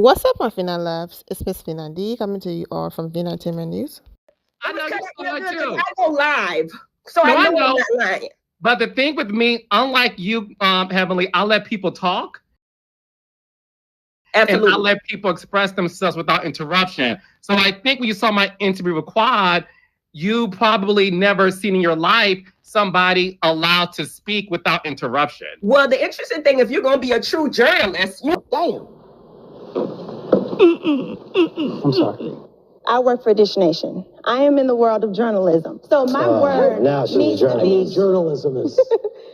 What's up, my Fina Labs? It's Miss Fina D coming to you all from Vina Entertainment News. I know you saw it too. I go live, so No, I I know I'm know. not lying. But the thing with me, unlike you, Heavenly, I let people talk and I Absolutely. let people express themselves without interruption. So I think when you saw my interview with Quad, you probably never seen in your life somebody allowed to speak without interruption. Well, the interesting thing, if you're going to be a true journalist, damn. I'm sorry. I work for Dish Nation. I am in the world of journalism. So my word Now needs to be... journalism is...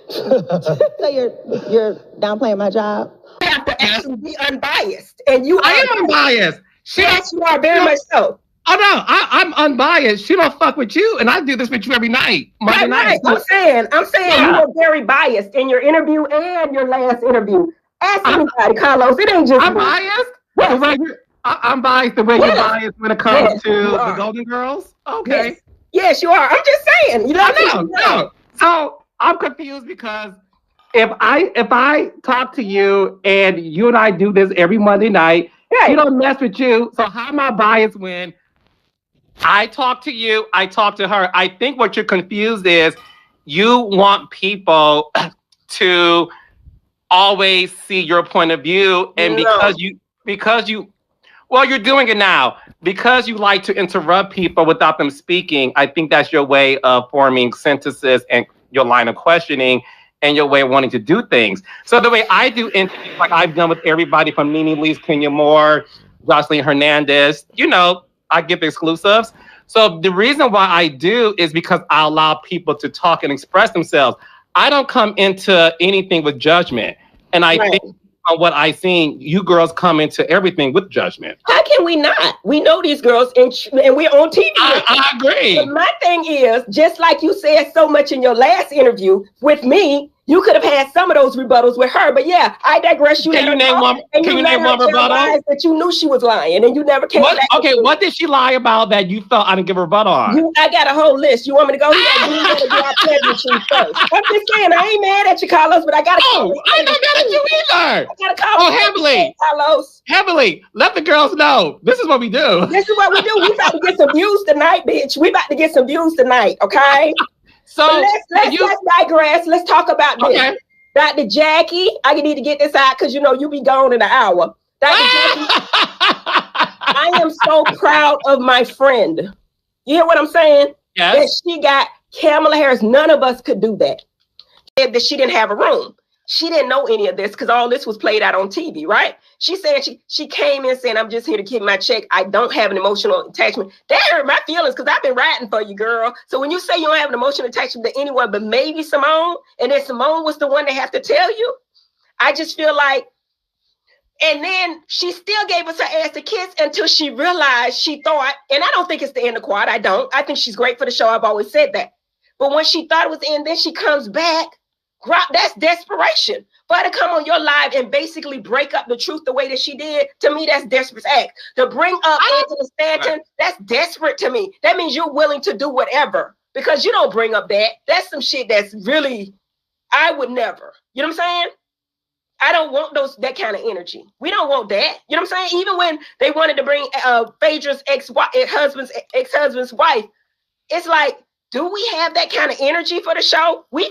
So you're downplaying my job? You have to actually be unbiased. And you I are am unbiased. Yes, you are very much so. Oh no, I'm unbiased. She don't fuck with you, and I do this with you every night. Monday night. I'm saying you were very biased in your interview and your last interview. Ask anybody, Carlos. It ain't just I'm me. biased. Yes. I'm biased the way you're biased when it comes to the Golden Girls. Okay. Yes, you are. I'm just saying. You know. No. So I'm confused because if I talk to you and you and I do this every Monday night, Right. you don't mess with you. So how am I biased when I talk to you, I talk to her? I think what you're confused is you want people to always see your point of view, and because you well, you're doing it now because you like to interrupt people without them speaking. I think that's your way of forming sentences and your line of questioning and your way of wanting to do things. So the way I do interviews, like I've done with everybody from Nene Lee's, Kenya Moore, Jocelyn Hernandez, I give exclusives. So the reason why I do is because I allow people to talk and express themselves. I don't come into anything with judgment. And I think on what I've seen, you girls come into everything with judgment. How can we not? We know these girls, and we're on TV. I agree. But my thing is, just like you said so much in your last interview with me, you could have had some of those rebuttals with her. But yeah, I digress. Can you name one rebuttal? That you knew she was lying, and you never came back. Okay, what did she lie about that you felt I didn't give a rebuttal on? I got a whole list. You want me to go here? You got to do our pleasantries first. I'm just saying, I ain't mad at you, Carlos, but I got to. Oh, I'm not mad at you either. I got to call. Heavily, Carlos. Heavily. Let the girls know. This is what we do. This is what we do. We about to get some views tonight, bitch. We about to get some views tonight, okay? So let's digress. Let's talk about this. Okay. Dr. Jackie, I need to get this out because you be gone in an hour. Dr. Jackie, I am so proud of my friend. You hear what I'm saying? Yes. That she got Kamala Harris. None of us could do that. That she didn't have a room. She didn't know any of this because all this was played out on TV, right? She said she came in saying, I'm just here to keep my check. I don't have an emotional attachment. That hurt my feelings because I've been riding for you, girl. So when you say you don't have an emotional attachment to anyone but maybe Simone, and then Simone was the one that have to tell you, I just feel like, and then she still gave us her ass a kiss until she realized she thought, and I don't think it's the end of Quad. I don't. I think she's great for the show. I've always said that. But when she thought it was the end, then she comes back. That's desperation. For her to come on your live and basically break up the truth the way that she did, to me, that's desperate act. To bring up Angela Stanton, that's desperate to me. That means you're willing to do whatever because you don't bring up that. That's some shit that's really, I would never. You know what I'm saying? I don't want that kind of energy. We don't want that. You know what I'm saying? Even when they wanted to bring Phaedra's ex-husband's wife, it's like, do we have that kind of energy for the show? We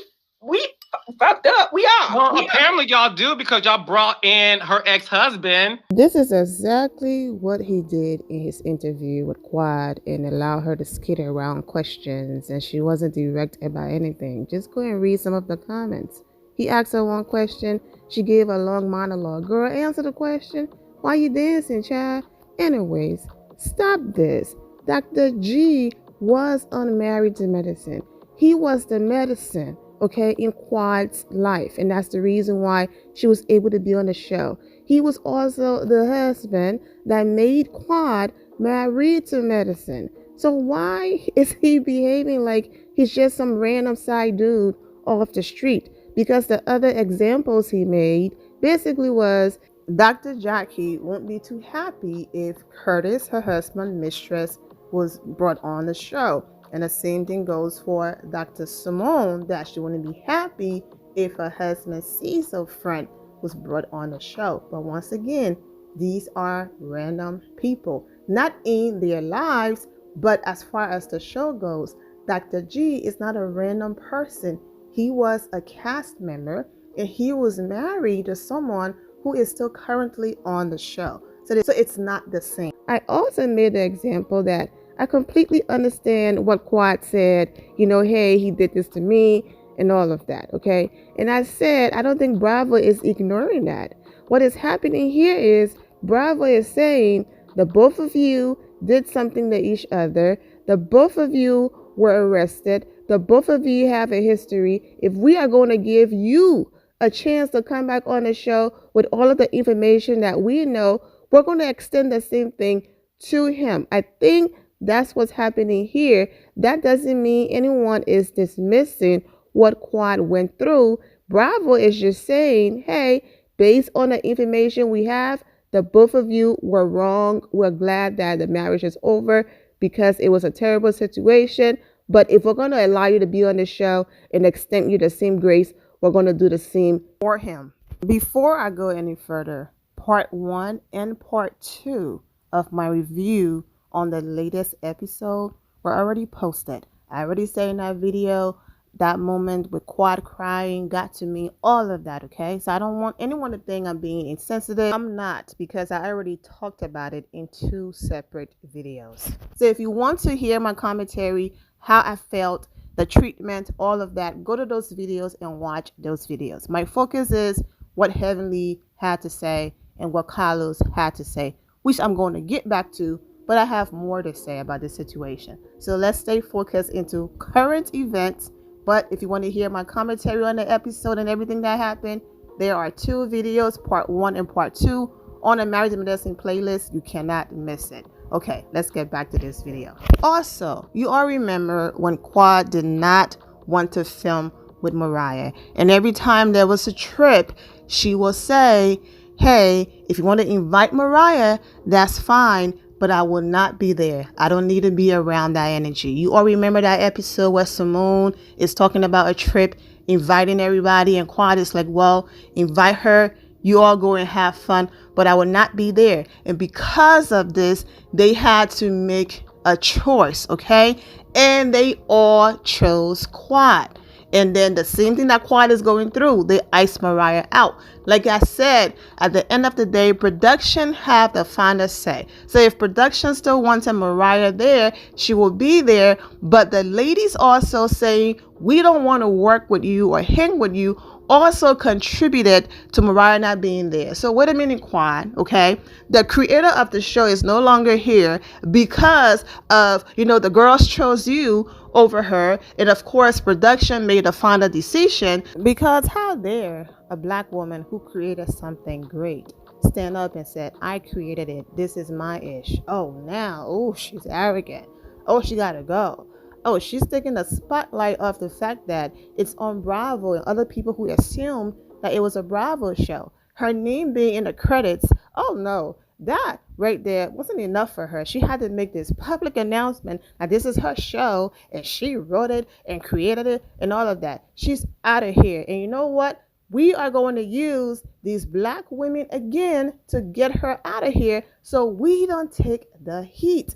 fucked up. We are. Well, apparently y'all do because y'all brought in her ex-husband. This is exactly what he did in his interview with Quad and allowed her to skid around questions, and she wasn't direct about anything. Just go and read some of the comments. He asked her one question. She gave a long monologue. Girl, answer the question. Why you dancing, child? Anyways, stop this. Dr. G was unmarried to medicine. He was the medicine, okay, in Quad's life. And that's the reason why she was able to be on the show. He was also the husband that made Quad married to medicine. So why is he behaving like he's just some random side dude off the street? Because the other examples he made basically was Dr. Jackie won't be too happy if Curtis, her husband, mistress, was brought on the show. And the same thing goes for Dr. Simone, that she wouldn't be happy if her husband, Cecil friend, was brought on the show. But once again, These are random people, not in their lives, but as far as the show goes, Dr. G is not a random person. He was a cast member and he was married to someone who is still currently on the show. So it's not the same. I also made the example that I completely understand what Quad said, hey, he did this to me and all of that, okay? And I said, I don't think Bravo is ignoring that. What is happening here is Bravo is saying the both of you did something to each other. The both of you were arrested. The both of you have a history. If we are going to give you a chance to come back on the show with all of the information that we know, we're going to extend the same thing to him. I think that's what's happening here. That doesn't mean anyone is dismissing what Quad went through. Bravo is just saying, hey, based on the information we have, the both of you were wrong. We're glad that the marriage is over because it was a terrible situation. But if we're going to allow you to be on the show and extend you the same grace, we're going to do the same for him. Before I go any further, part 1 and part 2 of my review on the latest episode were already posted. I already said in that video, that moment with Quad crying got to me, all of that, okay? So I don't want anyone to think I'm being insensitive. I'm not, because I already talked about it in 2 separate videos. So if you want to hear my commentary, how I felt, the treatment, all of that, go to those videos and watch those videos. My focus is what Heavenly had to say and what Carlos had to say, which I'm going to get back to, but I have more to say about this situation. So let's stay focused into current events. But if you want to hear my commentary on the episode and everything that happened, there are 2 videos, part 1 and part 2, on the Married to Medicine playlist. You cannot miss it. Okay, let's get back to this video. Also, you all remember when Quad did not want to film with Mariah. And every time there was a trip, she will say, hey, if you want to invite Mariah, that's fine, but I will not be there. I don't need to be around that energy. You all remember that episode where Simone is talking about a trip, inviting everybody, and Quad is like, well, invite her. You all go and have fun, but I will not be there. And because of this, they had to make a choice, okay? And they all chose Quad. And then the same thing that Quad is going through, they iced Mariah out. Like I said, at the end of the day, production have the final say. So if production still wants a Mariah there, she will be there. But the ladies also saying, we don't want to work with you or hang with you, also contributed to Mariah not being there. So wait a minute, Quad, okay? The creator of the show is no longer here because of, the girls chose you over her. And of course, production made a final decision, because how dare a Black woman who created something great stand up and said, I created it. This is my ish. Oh, she's arrogant. Oh, she gotta go. Oh, she's taking the spotlight off the fact that it's on Bravo and other people who assumed that it was a Bravo show. Her name being in the credits, oh no, that right there wasn't enough for her. She had to make this public announcement that this is her show and she wrote it and created it and all of that. She's out of here. And you know what? We are going to use these Black women again to get her out of here so we don't take the heat.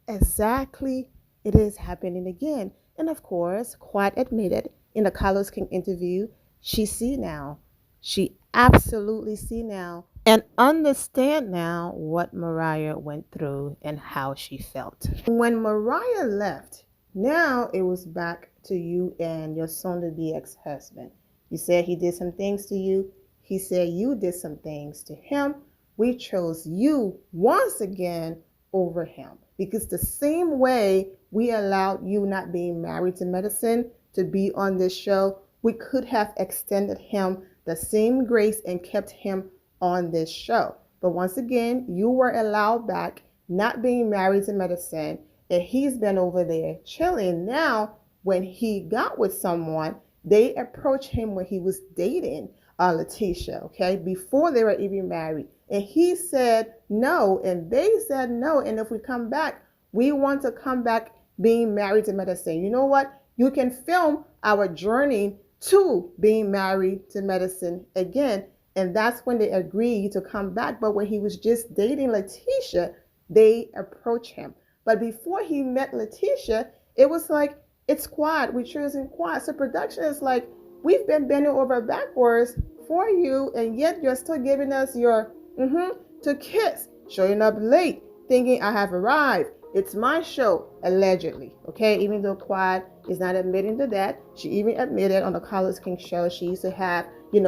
Exactly. It is happening again. And of course, Quad admitted in the Carlos King interview, she see now. She absolutely see now and understand now what Mariah went through and how she felt. When Mariah left, now it was back to you and your soon-to-be ex-husband. You said he did some things to you. He said you did some things to him. We chose you once again over him, because the same way we allowed you not being married to medicine to be on this show, we could have extended him the same grace and kept him on this show. But once again, you were allowed back, not being married to medicine, and he's been over there chilling. Now, when he got with someone, they approached him when he was dating Letitia, okay, before they were even married. And he said no, and they said no. And if we come back, we want to come back being married to medicine. You know what? You can film our journey to being married to medicine again. And that's when they agreed to come back. But when he was just dating Letitia, they approached him. But before he met Letitia, it was like, it's Quad. We're choosing Quad. So production is like, we've been bending over backwards for you, and yet you're still giving us your to kiss, showing up late, thinking I have arrived. It's my show, allegedly. Okay, even though Quad is not admitting to that, she even admitted on the Carlos King show she used to have,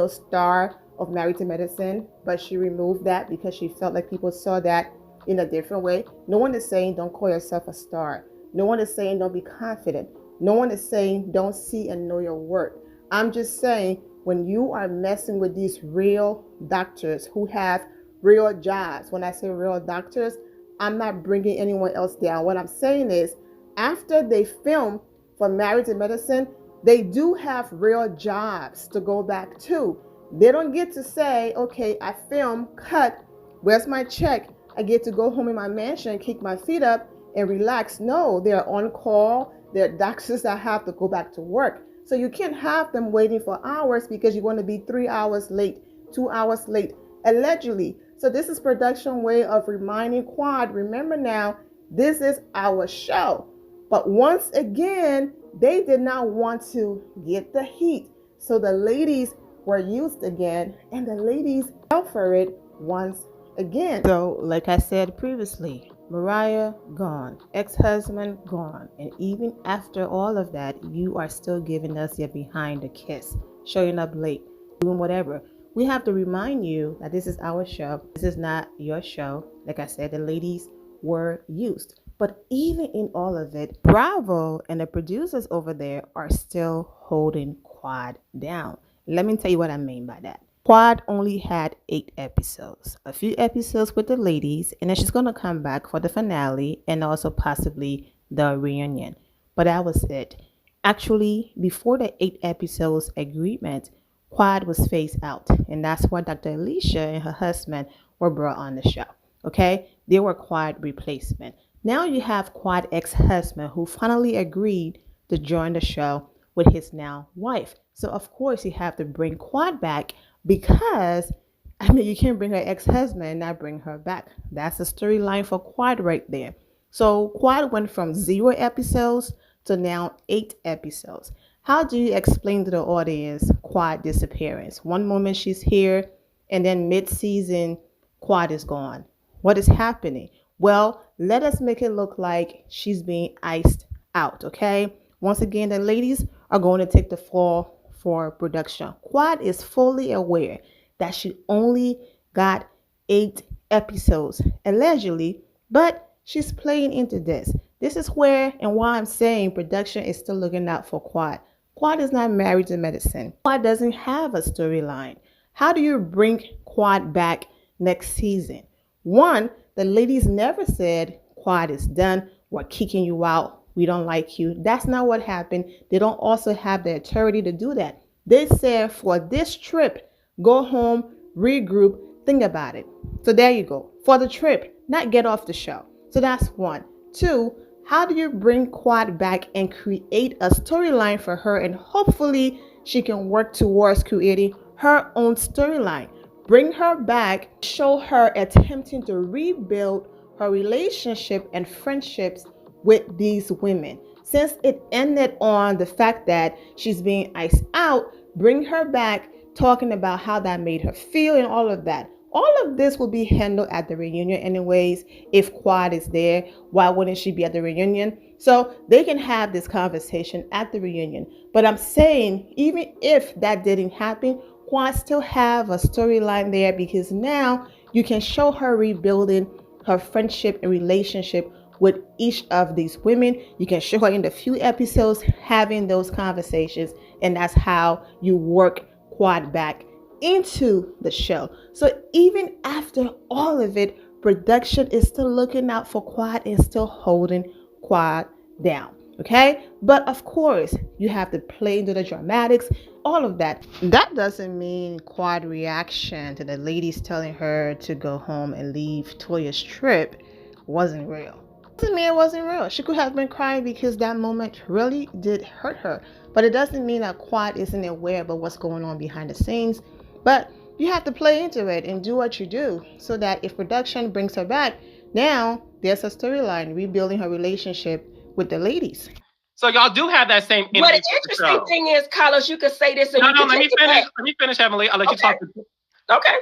star of Married to Medicine, but she removed that because she felt like people saw that in a different way. No one is saying don't call yourself a star. No one is saying don't be confident. No one is saying don't see and know your worth. I'm just saying when you are messing with these real doctors who have real jobs, when I say real doctors, I'm not bringing anyone else down. What I'm saying is after they film for Married to Medicine, they do have real jobs to go back to. They don't get to say, okay, I film, cut, where's my check? I get to go home in my mansion, kick my feet up, and relax. No, they're on call. They're doctors that have to go back to work. So you can't have them waiting for hours because you're going to be 3 hours late, 2 hours late, allegedly. So this is production way of reminding Quad, remember now, this is our show. But once again, they did not want to get the heat. So the ladies were used again, and the ladies fell for it once again. So like I said previously, Mariah gone, ex-husband gone, and even after all of that, you are still giving us your behind the kiss, showing up late, doing whatever. We have to remind you that this is our show. This is not your show. Like I said, the ladies were used. But even in all of it, Bravo and the producers over there are still holding Quad down. Let me tell you what I mean by that. Quad only had 8 episodes, a few episodes with the ladies, and then she's going to come back for the finale and also possibly the reunion. But that was it. Actually, before the 8 episodes agreement, Quad was phased out, and that's why Dr. Alicia and her husband were brought on the show. Okay, they were Quad replacement. Now you have Quad ex-husband who finally agreed to join the show with his now wife. So of course you have to bring Quad back because, you can't bring her ex-husband and not bring her back. That's the storyline for Quad right there. So Quad went from 0 episodes to now 8 episodes. How do you explain to the audience Quad disappearance? One moment she's here, and then mid-season, Quad is gone. What is happening? Well, let us make it look like she's being iced out, okay? Once again, the ladies are going to take the fall for production. Quad is fully aware that she only got 8 episodes, allegedly, but she's playing into this. This is where and why I'm saying production is still looking out for Quad. Quad is not Married to Medicine. Quad doesn't have a storyline. How do you bring Quad back next season? One, the ladies never said Quad is done, we're kicking you out, we don't like you. That's not what happened. They don't also have the authority to do that. They said for this trip, go home, regroup, think about it. So there you go. For the trip, not get off the show. So that's one. Two, how do you bring Quad back and create a storyline for her, and hopefully she can work towards creating her own storyline? Bring her back, show her attempting to rebuild her relationship and friendships with these women. Since it ended on the fact that she's being iced out, bring her back talking about how that made her feel and all of that. All of this will be handled at the reunion anyways. If Quad is there, why wouldn't she be at the reunion? So they can have this conversation at the reunion. But I'm saying, even if that didn't happen, Quad still have a storyline there, because now you can show her rebuilding her friendship and relationship with each of these women. You can show her in the few episodes having those conversations, and that's how you work Quad back into the show. So even after all of it, production is still looking out for Quad and still holding Quad down. Okay, but of course you have to play into the dramatics, all of that. That doesn't mean Quad reaction to the ladies telling her to go home and leave Toya's trip wasn't real. Doesn't mean it wasn't real. She could have been crying because that moment really did hurt her, but it doesn't mean that Quad isn't aware of what's going on behind the scenes. But You have to play into it and do what you do so that if production brings her back, now there's a storyline rebuilding her relationship with the ladies. So y'all do have that same energy. But the interesting thing is, Carlos, you could say this and you can let me take it finish. back. Let me finish, Emily. I'll let you talk. Okay.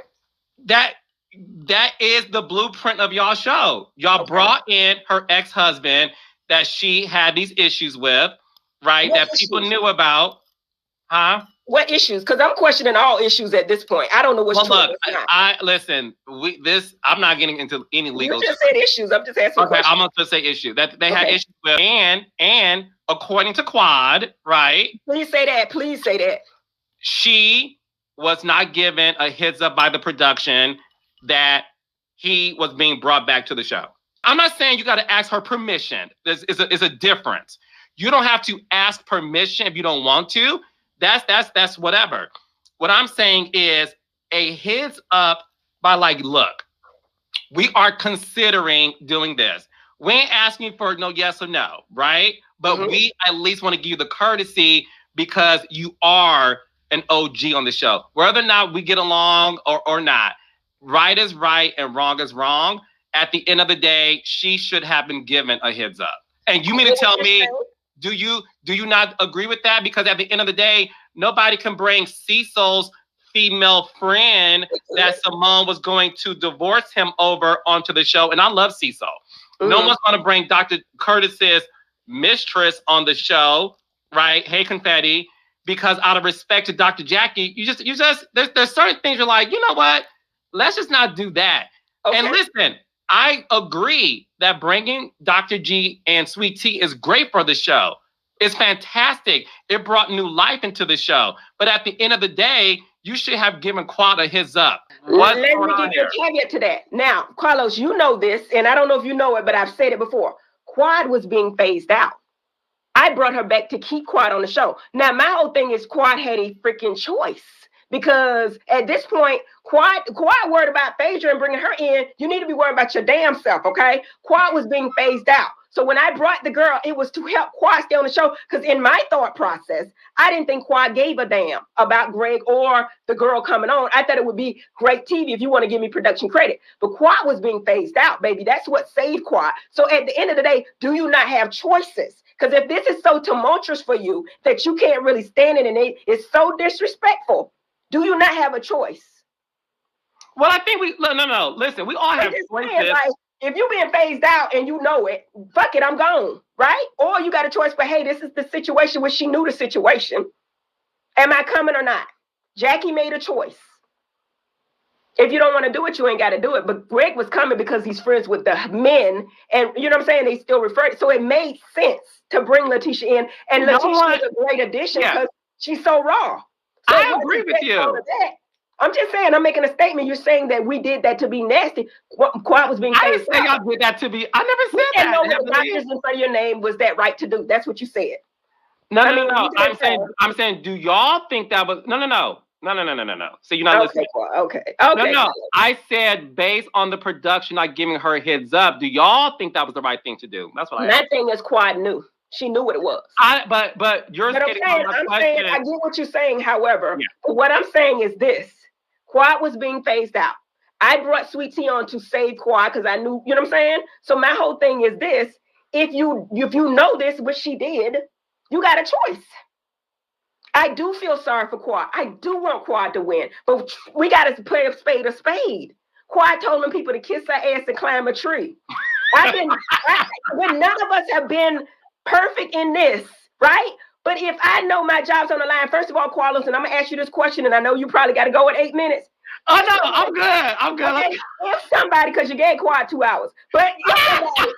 That is the blueprint of y'all show. Y'all brought in her ex-husband that she had these issues with, right? That people knew about. Huh? What issues? Because I'm questioning all issues at this point. I don't know what's true. Look, I listen. I'm not getting into any legal. You just said issues. I'm just asking. Okay, I'm gonna just say issue that they had issues with, and according to Quad, right? Please say that. Please say that. She was not given a heads up by the production that he was being brought back to the show. I'm not saying you got to ask her permission. There's a difference. You don't have to ask permission if you don't want to. That's whatever. What I'm saying is a heads up by like, look, we are considering doing this. We ain't asking for no yes or no, right? But we at least want to give you the courtesy because you are an OG on the show. Whether or not we get along or not, right is right and wrong is wrong. At the end of the day, she should have been given a heads up. And you mean to tell me, do you not agree with that? Because at the end of the day, nobody can bring Cecil's female friend that Simone was going to divorce him over onto the show. And I love Cecil. No one's going to bring Dr. Curtis's mistress on the show, right? Hey, Confetti. Because out of respect to Dr. Jackie, there's certain things you're like, you know what? Let's just not do that. Okay. And listen, I agree that bringing Dr. G and Sweet Tea is great for the show. It's fantastic. It brought new life into the show. But at the end of the day, you should have given Quad a heads up. Let me give you a caveat to that. Now, Carlos, you know this, and I don't know if you know it, but I've said it before. Quad was being phased out. I brought her back to keep Quad on the show. Now, my whole thing is Quad had a freaking choice. Because at this point, Quad worried about Phaedra and bringing her in. You need to be worried about your damn self, okay? Quad was being phased out. So when I brought the girl, it was to help Quad stay on the show. Because in my thought process, I didn't think Quad gave a damn about Greg or the girl coming on. I thought it would be great TV if you want to give me production credit. But Quad was being phased out, baby. That's what saved Quad. So at the end of the day, do you not have choices? Because if this is so tumultuous for you that you can't really stand it and it's so disrespectful, do you not have a choice? Well, I think no. Listen, we all have choices. Saying, like, if you're being phased out and you know it, fuck it, I'm gone, right? Or you got a choice, but hey, this is the situation where she knew the situation. Am I coming or not? Jackie made a choice. If you don't want to do it, you ain't got to do it. But Greg was coming because he's friends with the men. And you know what I'm saying? They still refer to. So it made sense to bring Letitia in. And Letitia is a great addition because she's so raw. So I agree with you. I'm just saying, I'm making a statement. You're saying that we did that to be nasty. Quad was being phased out. I didn't say y'all did that to be. I never said that. No, the doctors in front of your name was that right to do. That's what you said. No. I'm saying, do y'all think that was no. So you're not listening. Okay. No. I said based on the production, like giving her a heads up. Do y'all think that was the right thing to do? That's what I. That thing is Quad knew. She knew what it was. But you're saying, I get what you're saying. However, what I'm saying is this: Quad was being phased out. I brought Sweet Tea on to save Quad because I knew, you know what I'm saying? So my whole thing is this: if you know this, which she did, you got a choice. I do feel sorry for Quad. I do want Quad to win, but we got to play a spade. Quad told them people to kiss her ass and climb a tree. When none of us have been perfect in this, right? But if I know my job's on the line, first of all, Carlos, and I'm gonna ask you this question, and I know you probably got to go in 8 minutes. Oh no, I'm good. Okay, if somebody, because you gave Quad 2 hours, but if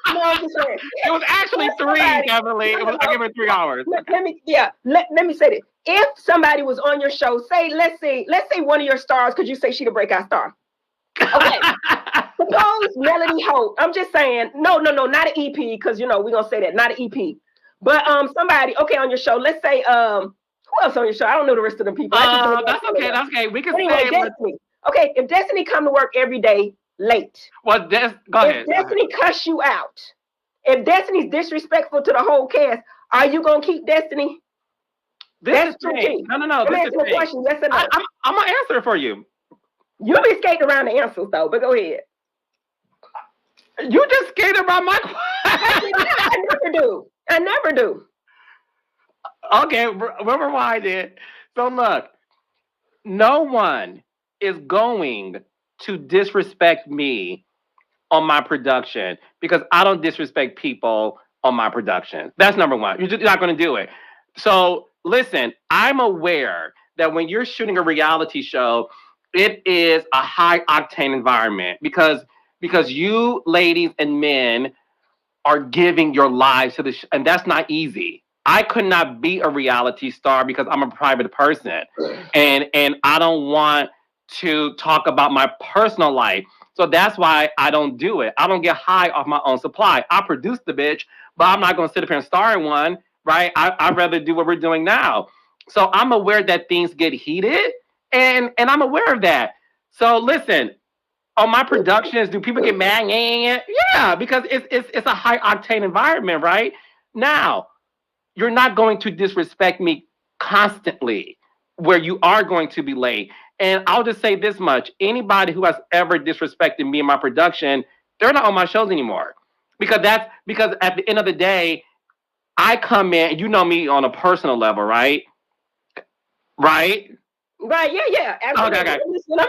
somebody, I'm just saying, it was actually 3, Emily. I gave her 3 hours. Let me say this. If somebody was on your show, let's say one of your stars, could you say she the breakout star? Okay. Suppose Melody Holt. I'm just saying, no, not an EP, because we're gonna say that, not an EP. But somebody, okay, on your show, let's say who else on your show? I don't know the rest of the people. That's okay. We can say Destiny. Okay, if Destiny come to work every day late. Well, go ahead. If Destiny cuss you out, if Destiny's disrespectful to the whole cast, are you gonna keep Destiny? This is me. No. This is a question. Yes or no? I'm gonna answer it for you. You be skating around the answers though, but go ahead. You just skated around my I never do. I never do. Okay, we'll rewind it. So look, no one is going to disrespect me on my production because I don't disrespect people on my production. That's number one. You're just not going to do it. So listen, I'm aware that when you're shooting a reality show, it is a high octane environment because you ladies and men are giving your lives to the and that's not easy. I could not be a reality star because I'm a private person and I don't want to talk about my personal life. So that's why I don't do it. I don't get high off my own supply. I produce the bitch, but I'm not going to sit up here and star in one, right? I'd rather do what we're doing now. So I'm aware that things get heated and I'm aware of that. So listen, on my productions, do people get mad? Yeah, because it's a high octane environment, right? Now, you're not going to disrespect me constantly where you are going to be late. And I'll just say this much. Anybody who has ever disrespected me in my production, they're not on my shows anymore. Because at the end of the day, I come in, you know me on a personal level, right? Right? Right, yeah. Absolutely. Okay.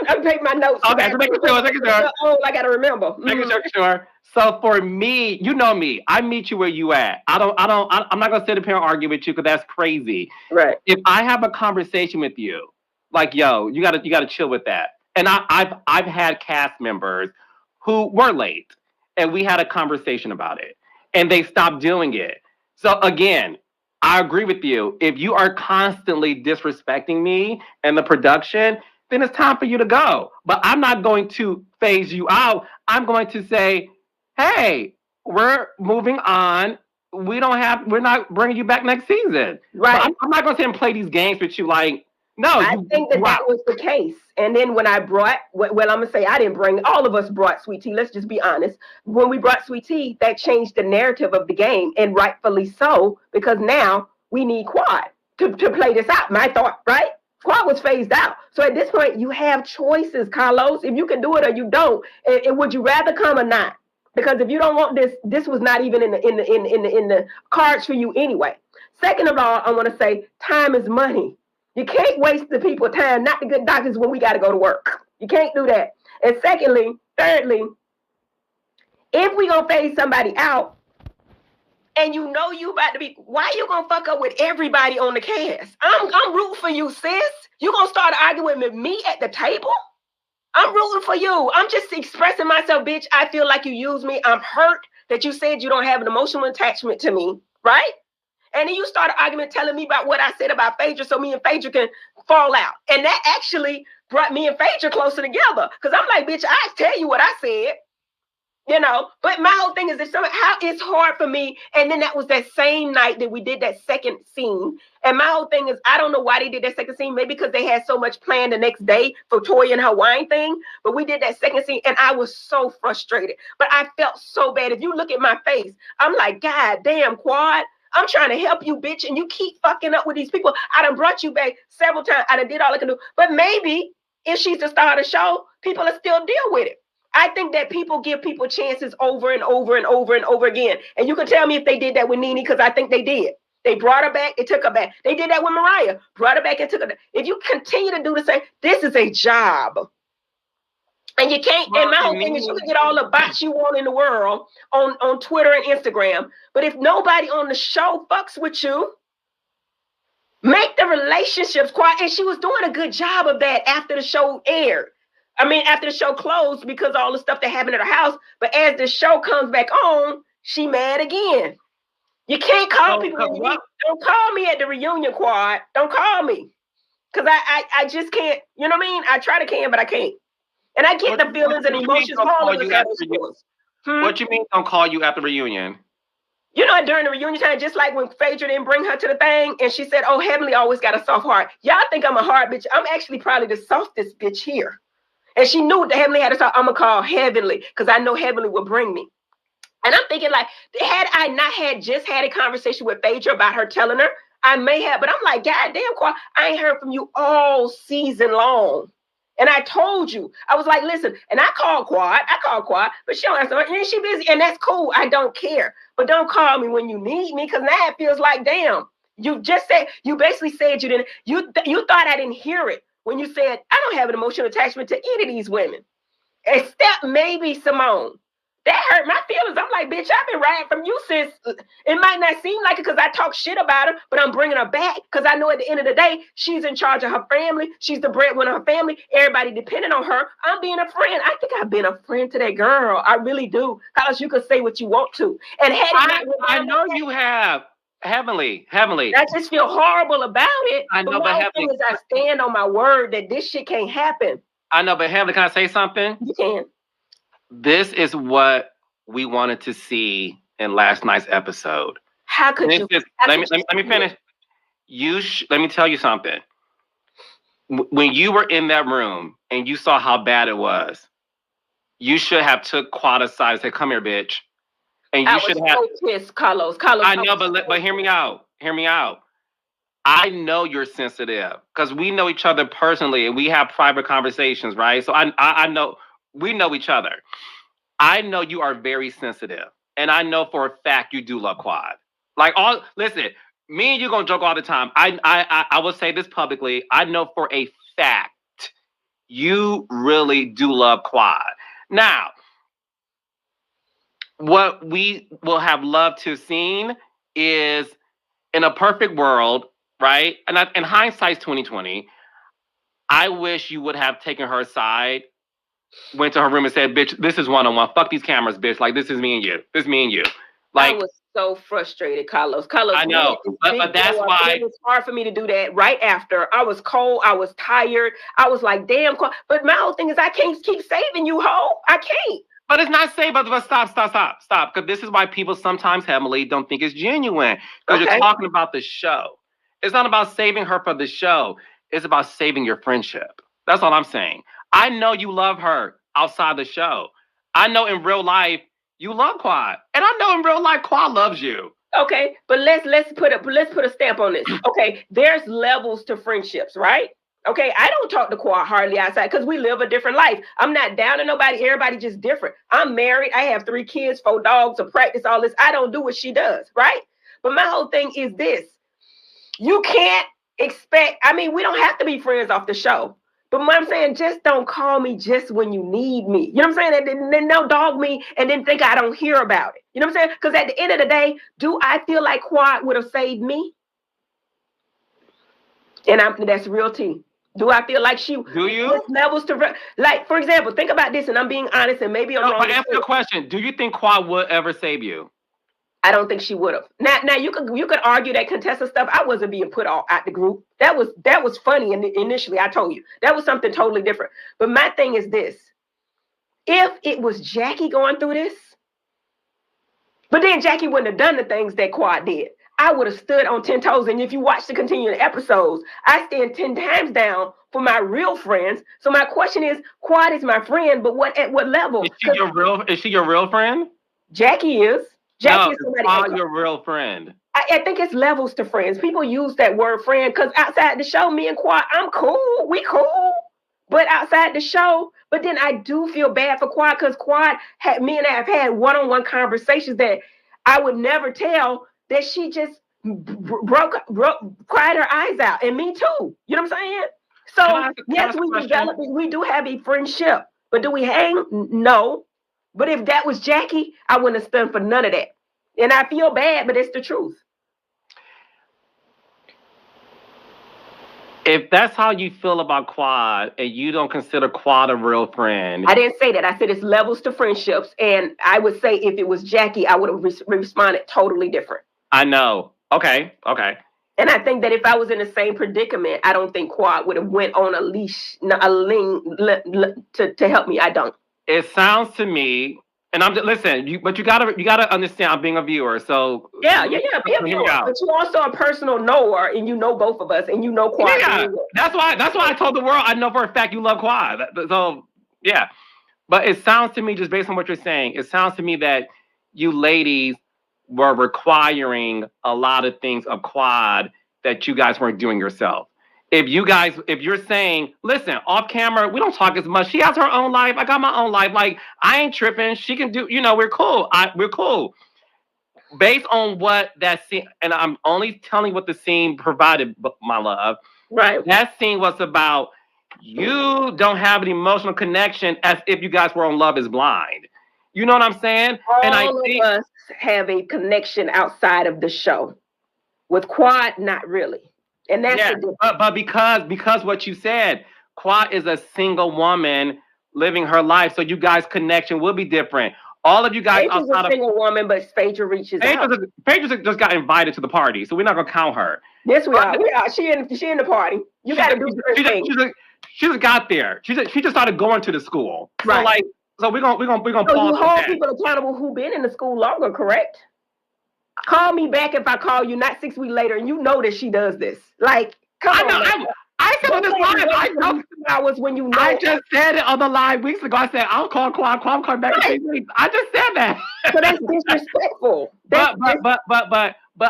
I'm taking my notes. Okay, so making sure. Oh, I gotta remember. Making sure. So for me, you know me. I meet you where you at. I'm not gonna sit up here and argue with you because that's crazy. Right. If I have a conversation with you, like, yo, you gotta chill with that. And I've had cast members who were late, and we had a conversation about it, and they stopped doing it. So again, I agree with you. If you are constantly disrespecting me and the production, then it's time for you to go. But I'm not going to phase you out. I'm going to say, hey, we're moving on. We're not bringing you back next season. Right. I'm not going to sit and play these games with you like, no. I think that was the case. And then when I brought, well, I'm going to say I didn't bring, all of us brought Sweet Tea. Let's just be honest. When we brought Sweet Tea, that changed the narrative of the game. And rightfully so, because now we need Quad to play this out. My thought, right? Quad was phased out. So at this point, you have choices, Carlos. If you can do it or you don't, and would you rather come or not? Because if you don't want this, this was not even in the cards for you anyway. Second of all, I want to say time is money. You can't waste the people's time, not the good doctors, when we got to go to work. You can't do that. And thirdly, if we gonna phase somebody out, and you know you about to be, why you gonna fuck up with everybody on the cast? I'm rooting for you, sis. You gonna start arguing with me at the table? I'm rooting for you. I'm just expressing myself, bitch. I feel like you used me. I'm hurt that you said you don't have an emotional attachment to me, right? And then you start an argument telling me about what I said about Phaedra so me and Phaedra can fall out. And that actually brought me and Phaedra closer together. Because I'm like, bitch, I tell you what I said. You know, but my whole thing is that how it's hard for me. And then that was that same night that we did that second scene. And my whole thing is, I don't know why they did that second scene. Maybe because they had so much planned the next day for Toya and her wine thing. But we did that second scene and I was so frustrated. But I felt so bad. If you look at my face, I'm like, God damn, Quad. I'm trying to help you, bitch. And you keep fucking up with these people. I done brought you back several times. I done did all I can do. But maybe if she's the star of the show, people will still deal with it. I think that people give people chances over and over and over and over again. And you can tell me if they did that with Nene, because I think they did. They brought her back, they took her back. They did that with Mariah, brought her back and took her back. If you continue to do the same, this is a job. And you can't, and my whole thing is you can get all the bots you want in the world on Twitter and Instagram. But if nobody on the show fucks with you, make the relationships quiet. And she was doing a good job of that after the show aired. I mean, after the show closed because all the stuff that happened at her house. But as the show comes back on, she mad again. You can't call people. Don't call me at the reunion, Quad. Don't call me. Because I just can't. You know what I mean? I try to can, but I can't. And I get the feelings and emotions. What you mean don't call you at the reunion? You know, during the reunion time, just like when Phaedra didn't bring her to the thing, and she said, oh, Heavenly always got a soft heart. Y'all think I'm a hard bitch. I'm actually probably the softest bitch here. And she knew the Heavenly had a soft, I'm going to call Heavenly, because I know Heavenly will bring me. And I'm thinking, like, had I not just had a conversation with Phaedra about her telling her, I may have, but I'm like, God damn, Quad, I ain't heard from you all season long. And I told you, I was like, listen, and I called Quad, but she don't answer, and she busy, and that's cool. I don't care. But don't call me when you need me, because now it feels like, damn, you basically said you thought I didn't hear it when you said, I don't have an emotional attachment to any of these women, except maybe Simone. That hurt my feelings. I'm like, bitch, I've been riding from you since. It might not seem like it because I talk shit about her, but I'm bringing her back because I know at the end of the day, she's in charge of her family. She's the breadwinner of her family. Everybody depending on her. I'm being a friend. I think I've been a friend to that girl. I really do. Carlos, you could say what you want to. And I know you have. Heavenly. I just feel horrible about it. I know, but my thing is I stand on my word that this shit can't happen. I know, but Heavenly, can I say something? You can. This is what we wanted to see in last night's episode. How could you? Let me finish. Let me tell you something. When you were in that room and you saw how bad it was, you should have took Quad aside and said, "Come here, bitch." And you should have. So pissed, Carlos. I know, but hear me out. Hear me out. I know you're sensitive because we know each other personally and we have private conversations, right? So I know we know each other. I know you are very sensitive, and I know for a fact you do love Quad. Listen, me and you gonna joke all the time. I will say this publicly. I know for a fact you really do love Quad. Now, what we will have loved to have seen is in a perfect world, right? And hindsight's 2020. I wish you would have taken her aside, went to her room and said, "Bitch, this is one-on-one. Fuck these cameras, bitch. Like, this is me and you. This is me and you." Like, I was so frustrated, Carlos. I know, but that's why it was hard for me to do that right after. I was cold. I was tired. I was like, damn. But my whole thing is I can't keep saving you, ho. I can't. But it's not safe. But stop. Because this is why people sometimes, Emily, don't think it's genuine. Because you're talking about the show. It's not about saving her for the show. It's about saving your friendship. That's all I'm saying. I know you love her outside the show. I know in real life you love Quad, and I know in real life Quad loves you. Okay, but let's put a stamp on this. Okay, there's levels to friendships, right? Okay, I don't talk to Quad hardly outside because we live a different life. I'm not down to nobody. Everybody just different. I'm married. I have 3 kids, 4 dogs, a practice, all this. I don't do what she does, right? But my whole thing is this. You can't expect, I mean, we don't have to be friends off the show. But what I'm saying, just don't call me just when you need me. You know what I'm saying? And then don't dog me and then think I don't hear about it. You know what I'm saying? Because at the end of the day, do I feel like Quad would have saved me? And that's real tea. Do I feel like she? Do you? Levels to, like, for example, think about this, and I'm being honest, and maybe I'm wrong. But answer the question. Do you think Quad would ever save you? I don't think she would have. Now you could argue that Contessa stuff. I wasn't being put out the group. That was funny initially. I told you that was something totally different. But my thing is this: if it was Jackie going through this, but then Jackie wouldn't have done the things that Quad did. I would have stood on 10 toes. And if you watch the continuing episodes, I stand 10 times down for my real friends. So my question is, Quad is my friend, but at what level? Is she your real friend? Jackie is. Jackie is somebody. Your real friend. I think it's levels to friends. People use that word friend because outside the show, me and Quad, I'm cool. We cool. But outside the show, but then I do feel bad for Quad because Quad me and I have had one-on-one conversations that I would never tell that she just cried her eyes out. And me too. You know what I'm saying? So yes, we do have a friendship, but do we hang? No. But if that was Jackie, I wouldn't have stood for none of that. And I feel bad, but it's the truth. If that's how you feel about Quad and you don't consider Quad a real friend. I didn't say that. I said it's levels to friendships. And I would say if it was Jackie, I would have responded totally different. I know. Okay. And I think that if I was in the same predicament, I don't think Quad would have went on a to help me. I don't. It sounds to me, and I'm just listen. But you gotta understand. I'm being a viewer, so yeah. Be a viewer, but you also a personal knower, and you know both of us, and you know Quad. Yeah, that's why I told the world I know for a fact you love Quad. So yeah, but it sounds to me, just based on what you're saying, it sounds to me that you ladies were requiring a lot of things of Quad that you guys weren't doing yourself. if you're saying, listen, off camera, we don't talk as much. She has her own life. I got my own life. Like, I ain't tripping. She can do, we're cool. We're cool. Based on what that scene, and I'm only telling what the scene provided, my love. Right. That scene was about you don't have an emotional connection as if you guys were on Love is Blind. You know what I'm saying? All of us have a connection outside of the show. With Quad, not really. And that's but because what you said, Quad is a single woman living her life, so you guys' connection will be different. All of you guys Phaedra's a single woman, but Phaedra reaches out. Phaedra just got invited to the party, so we're not gonna count her. Yes, we are. She in the party. You got to do certain things. She just got there. She just started going to the school. Right. So we're gonna pause. So you hold people accountable who been in the school longer, correct? Call me back if I call you not 6 weeks later and you know that she does this. Like, come on. I said on this live. I just said it on the live weeks ago. I said I'll call Quad. Quad call back in 6 weeks. I just said that. So that's disrespectful. But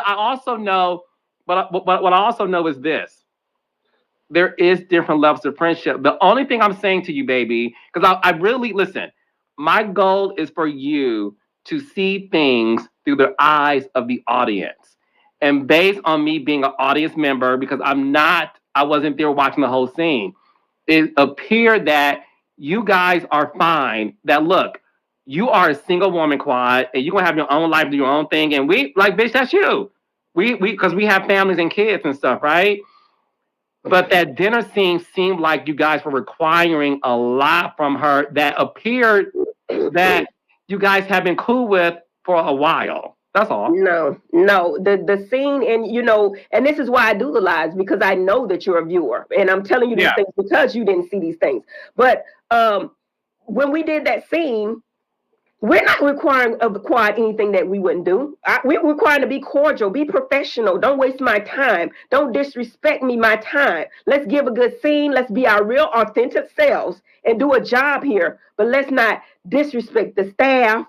I also know. But what I also know is this: there is different levels of friendship. The only thing I'm saying to you, baby, because I really listen. My goal is for you to see things through the eyes of the audience, and based on me being an audience member, because I wasn't there watching the whole scene. It appeared that you guys are fine. That look, you are a single woman, Quad, and you're gonna have your own life, do your own thing, and we like, bitch, that's you. We because we have families and kids and stuff, right? But that dinner scene seemed like you guys were requiring a lot from her that appeared that you guys have been cool with for a while. That's all. No. The scene, and and this is why I do the lives, because I know that you're a viewer, and I'm telling you these things because you didn't see these things. But when we did that scene, we're not requiring of the Quad anything that we wouldn't do. We're requiring to be cordial, be professional. Don't waste my time. Don't disrespect me, my time. Let's give a good scene. Let's be our real, authentic selves and do a job here. But let's not disrespect the staff.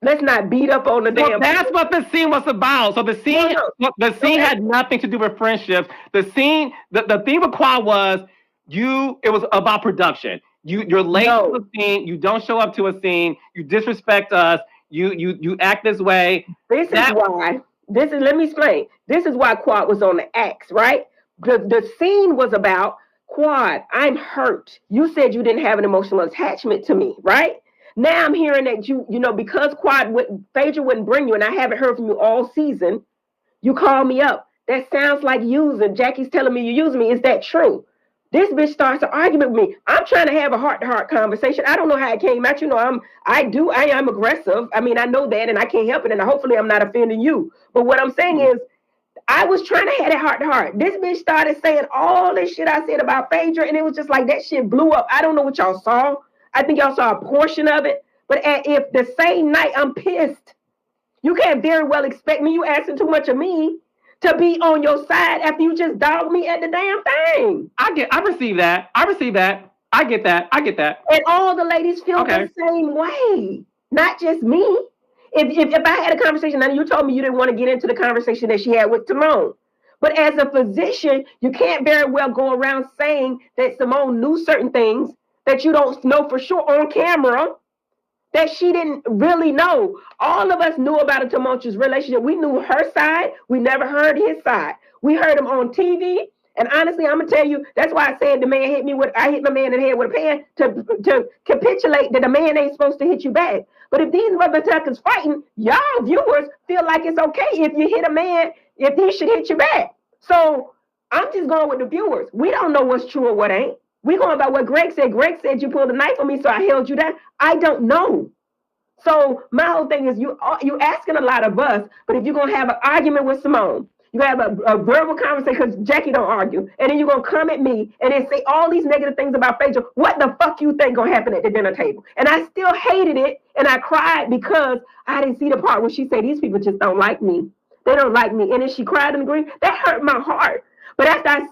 Let's not beat up on the damn. That's what the scene was about. So the scene had nothing to do with friendships. The scene, the theme of Quad was it was about production. You're late to a scene. You don't show up to a scene. You disrespect us. You act this way. Let me explain. This is why Quad was on the axe, right? The scene was about Quad. I'm hurt. You said you didn't have an emotional attachment to me, right? Now I'm hearing that because Phaedra wouldn't bring you, and I haven't heard from you all season. You call me up. That sounds like using. Jackie's telling me you're using me. Is that true? This bitch starts an argument with me. I'm trying to have a heart-to-heart conversation. I don't know how it came out. I am aggressive. I mean, I know that, and I can't help it, and hopefully I'm not offending you. But what I'm saying is, I was trying to have that heart-to-heart. This bitch started saying all this shit I said about Phaedra, and it was just like that shit blew up. I don't know what y'all saw. I think y'all saw a portion of it. But if the same night I'm pissed, you can't very well expect me, you asking too much of me, to be on your side after you just dogged me at the damn thing. I receive that. I get that. And all the ladies feel the same way. Not just me. If I had a conversation, and you told me you didn't want to get into the conversation that she had with Simone. But as a physician, you can't very well go around saying that Simone knew certain things that you don't know for sure on camera, that she didn't really know. All of us knew about a tumultuous relationship. We knew her side. We never heard his side. We heard him on TV. And honestly, I'm going to tell you, that's why I said I hit my man in the head with a pan to capitulate that a man ain't supposed to hit you back. But if these motherfuckers fighting, y'all viewers feel like it's okay if you hit a man, if he should hit you back. So I'm just going with the viewers. We don't know what's true or what ain't. We're going by what Greg said. Greg said you pulled a knife on me, so I held you down. I don't know. So my whole thing is you asking a lot of us, but if you're going to have an argument with Simone, you have a verbal conversation, because Jackie don't argue, and then you're going to come at me and then say all these negative things about Phaedra, what the fuck you think going to happen at the dinner table? And I still hated it, and I cried because I didn't see the part where she said, these people just don't like me. They don't like me. And then she cried in the green. That hurt my heart. But after I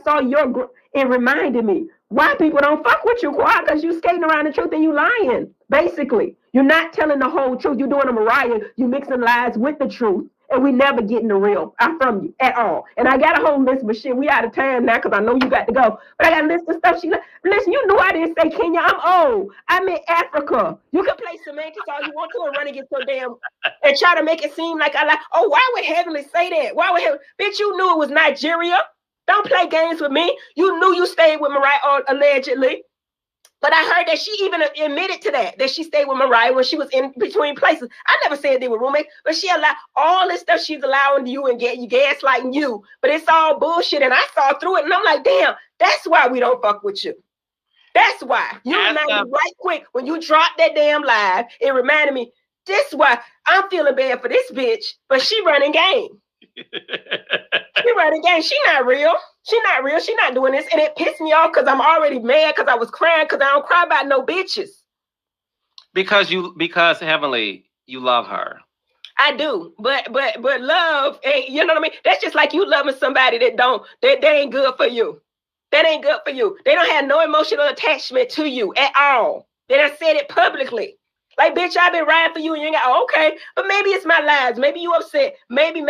saw your, it reminded me why people don't fuck with you, Quad, because you skating around the truth and you lying. Basically, you're not telling the whole truth. You're doing a Mariah. You mixing lies with the truth, and we never getting the real from you at all. And I got a whole list of shit. We out of time now because I know you got to go. But I got a list of stuff. Listen, you knew I didn't say Kenya. I'm old. I'm in Africa. You can play semantics all you want to and run and get so damn and try to make it seem like I like, oh, why would Heavenly say that? Why would bitch, you knew it was Nigeria. Don't play games with me. You knew you stayed with Mariah allegedly. But I heard that she even admitted to that she stayed with Mariah when she was in between places. I never said they were roommates, but she allowed all this stuff she's allowing you and you gaslighting you. But it's all bullshit, and I saw through it, and I'm like, damn, that's why we don't fuck with you. That's why. You reminded me right quick when you dropped that damn live. It reminded me, this why I'm feeling bad for this bitch, but she running game. She running game. She not real. She not real. She not doing this. And it pissed me off because I'm already mad because I was crying because I don't cry about no bitches. Because Heavenly, you love her. I do. But love ain't, you know what I mean? That's just like you loving somebody that ain't good for you. That ain't good for you. They don't have no emotional attachment to you at all. They done said it publicly. Like, bitch, I've been riding for you and you ain't got, okay, but maybe it's my lies. Maybe you upset. Maybe.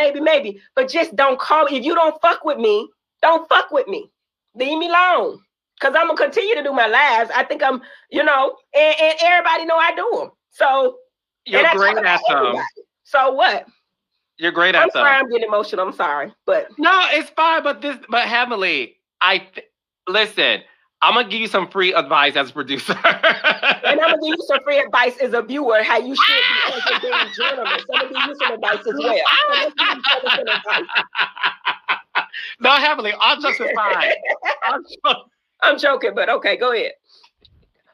But just don't call me. If you don't fuck with me, don't fuck with me. Leave me alone. Because I'm going to continue to do my lives. I think I'm, and everybody know I do them. So, you're great at them. So what? You're great at them. I'm sorry, I'm getting emotional. I'm sorry. But no, it's fine. But Heavenly, listen, I'm going to give you some free advice as a producer. And I'm going to give you some free advice as a viewer, how you should be as a damn journalist. I'm going to give you some advice as well. So let's give each other some advice. No, Heavenly, all jokes aside. I'm joking, but okay, go ahead.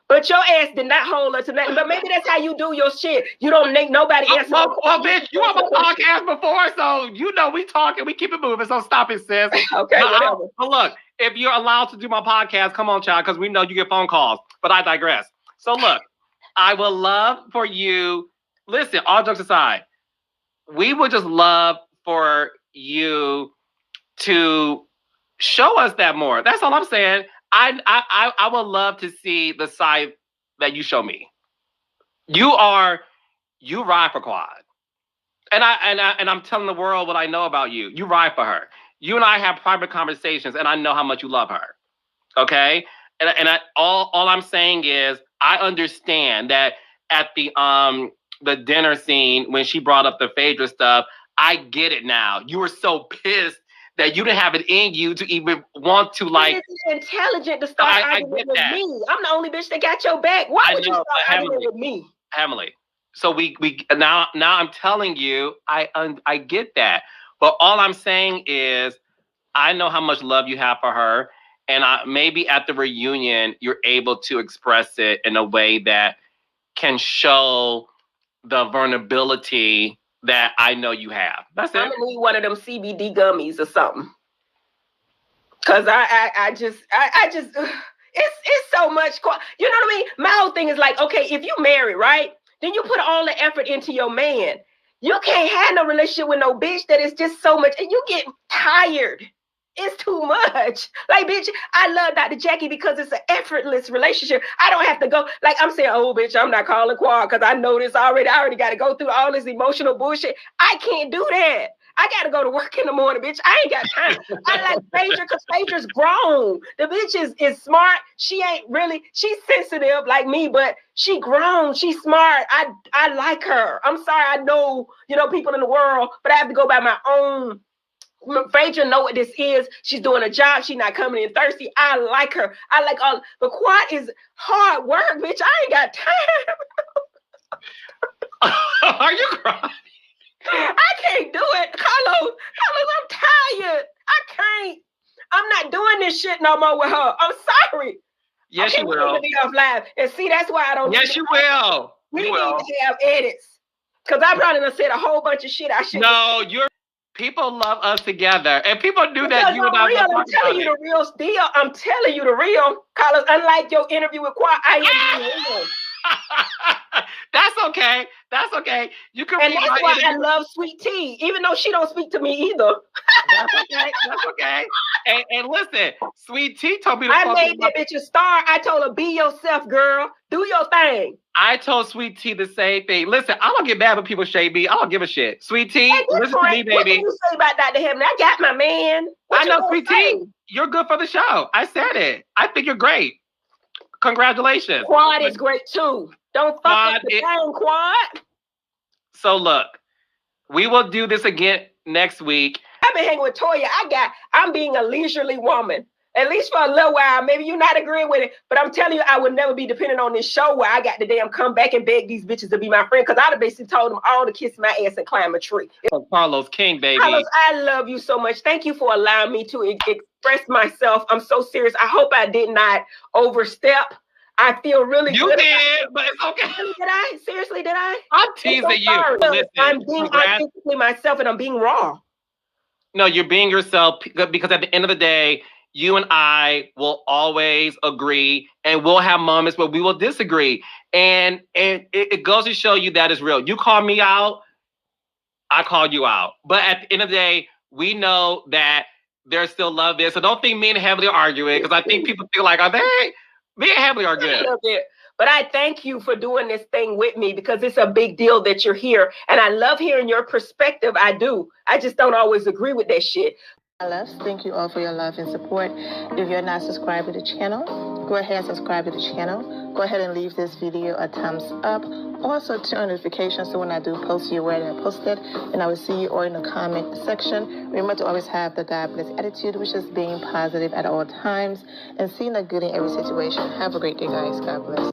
But your ass did not hold her to nothing. But maybe that's how you do your shit. You don't make nobody answer. Well, bitch, you on my podcast before, so we talking, we keep it moving. So stop it, sis. Okay, whatever. But look, if you're allowed to do my podcast, come on, child, because we know you get phone calls. But I digress. So look, I would love for you. Listen, all jokes aside, we would just love for you to show us that more. That's all I'm saying. I would love to see the side that you show me. You ride for Quad. And I'm telling the world what I know about you. You ride for her. You and I have private conversations, and I know how much you love her. Okay? All I'm saying is I understand that at the dinner scene when she brought up the Phaedra stuff, I get it now. You were so pissed that you didn't have it in you to even want to like. It's intelligent to start arguing with me. I'm the only bitch that got your back. Why would you start arguing with me? Emily. So we now I'm telling you, I get that. But all I'm saying is I know how much love you have for her. And maybe at the reunion, you're able to express it in a way that can show the vulnerability that I know you have. That's it. I'm gonna need one of them CBD gummies or something. Cause I just it's so much. You know what I mean? My whole thing is like, okay, if you married, right, then you put all the effort into your man. You can't have no relationship with no bitch that is just so much, and you get tired. It's too much. Like, bitch, I love Dr. Jackie because it's an effortless relationship. I don't have to go, like, I'm saying, oh, bitch, I'm not calling Quad because I know this already. I already got to go through all this emotional bullshit. I can't do that. I got to go to work in the morning, bitch. I ain't got time. I like Phaedra because Phaedra's grown. The bitch is smart. She ain't really, she's sensitive like me, but she grown. She's smart. I like her. I'm sorry. I know, people in the world, but I have to go by my own. Phaedra know what this is. She's doing a job. She's not coming in thirsty. I like her. I like all. But Quad is hard work, bitch. I ain't got time. Are you crying? I can't do it, Carlos. I'm tired. I can't. I'm not doing this shit no more with her. I'm sorry. Yes, you will. To be off live. And see, that's why I don't. Yes, you will. We need to have edits. Because I probably done said a whole bunch of shit I shouldn't. No, people love us together. And people do that. You and I I'm telling you the real deal. I'm telling you the real. Carlos, unlike your interview with Quad, I am being real. That's okay. That's okay. You can And read that's my why I interview. love Sweet Tea, even though she don't speak to me either. That's okay. That's okay. And listen, Sweet Tea told me to I focus made on my. that bitch a star. I told her, be yourself, girl. Do your thing. I told Sweet Tea the same thing. Listen, I don't get mad when people shade me. I don't give a shit. Sweet Tea, Hey, listen to me, what can baby. you say about Dr. Hamlin? I got my man. What I you know, gonna Sweet say? Tea, you're good for the show. I said it. I think you're great. Congratulations. Quad is great too. Don't fuck Quad up the is- thing, Quad. So look, we will do this again next week. I've been hanging with Toya. I'm being a leisurely woman. At least for a little while. Maybe you're not agreeing with it, but I'm telling you, I would never be dependent on this show where I got to damn come back and beg these bitches to be my friend, because I'd have basically told them all to kiss my ass and climb a tree. Carlos King, baby. Carlos, I love you so much. Thank you for allowing me to express myself. I'm so serious. I hope I did not overstep. I feel really You good. did, but it's okay. Did I? Seriously, did I? I'm teasing you. Listen, I'm being authentically myself, and I'm being raw. No, you're being yourself, because at the end of the day, you and I will always agree, and we'll have moments where we will disagree. And it goes to show you that is real. You call me out, I call you out. But at the end of the day, we know that there's still love there. So don't think me and Heavenly are arguing, because I think people feel like, are they? Me and Heavenly are good. But I thank you for doing this thing with me, because it's a big deal that you're here. And I love hearing your perspective. I do. I just don't always agree with that shit. Thank you all for your love and support. If you're not subscribed to the channel, go ahead and subscribe to the channel. Go ahead and leave this video a thumbs up. Also turn on notifications so when I do post, you're aware that I posted. And I will see you all in the comment section. Remember to always have the God bless attitude, which is being positive at all times and seeing the good in every situation. Have a great day, guys. God bless.